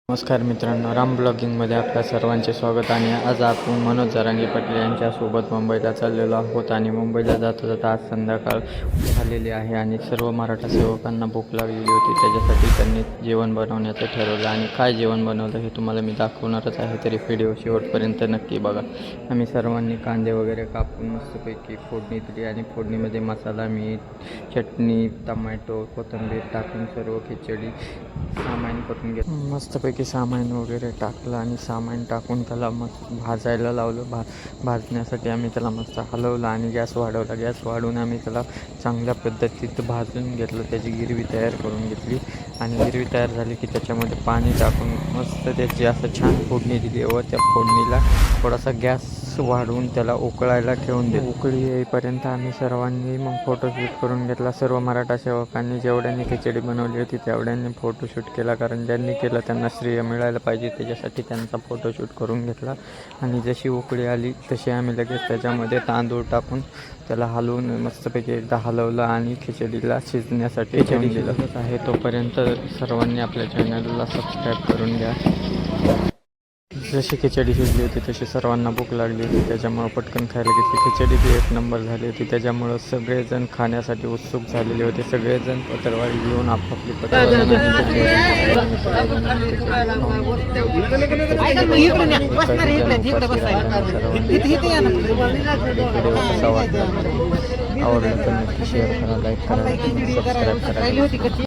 नमस्कार मित्रांनो, राम ब्लॉगिंगमध्ये आपल्या सर्वांचे स्वागत. आणि आज आपण मनोज जरांगे पाटील यांच्यासोबत मुंबईला चाललेलो आहोत. आणि मुंबईला जाता जाता आज संध्याकाळ झालेली आहे आणि सर्व मराठा सेवकांना भूक लागलेली होती. त्याच्यासाठी त्यांनी जेवण बनवण्याचं ठरवलं आणि काय जेवण बनवलं हे तुम्हाला मी दाखवणारच आहे, तरी व्हिडिओ शेवटपर्यंत नक्की बघा. आम्ही सर्वांनी कांदे वगैरे कापून मस्तपैकी फोडणी दिली आणि फोडणीमध्ये मसाला, मीठ, चटणी, टमॅटो, कोथिंबीर टाकून सर्व खिचडी सामान करून घेतलं. मस्तपैकी सामान वगैरे टाकलं आणि सामान टाकून त्याला मस्त भाजायला लावलं. भाजण्यासाठी आम्ही त्याला मस्त हलवलं आणि गॅस वाढवला. गॅस वाढवून आम्ही त्याला चांगल्या पद्धतीत भाजून घेतलं. त्याची गिरवी तयार करून घेतली आणि गिरवी तयार झाली की त्याच्यामध्ये पाणी टाकून मस्त त्याची असं छान फोडणी दिली व त्या फोडणीला थोडासा गॅस वाढवून त्याला उकळायला ठेवून दिलं. उकळी येईपर्यंत आम्ही सर्वांनी मग फोटोशूट करून घेतला. सर्व मराठा सेवकांनी जेवढ्यांनी खिचडी बनवली होती तेवढ्यांनी फोटोशूट केला, कारण ज्यांनी केलं त्यांना श्रेय मिळायला पाहिजे, त्याच्यासाठी त्यांचा फोटोशूट करून घेतला. आणि जशी उकळी आली तशी आम्ही लगेच त्याच्यामध्ये तांदूळ टाकून त्याला हलवून मस्तपैकी एकदा हलवलं आणि खिचडीला शिजण्यासाठी ठेवून दिलं आहे. तोपर्यंत सर्वांनी आपल्या चॅनलला सबस्क्राईब करून घ्या. जशी खिचडी शिजली होती तशी सर्वांना भूक लागली होती, त्याच्यामुळं पटकन खायला घेतली. खिचडी बी एक नंबर झाली होती, त्याच्यामुळं सगळेजण खाण्यासाठी उत्सुक झालेले होते. सगळेजण पत्रवाळी घेऊन आपापली पत्रवाळी आवडलं तर नक्की शेअर करा, लाईक करा, सबस्क्राईब करा.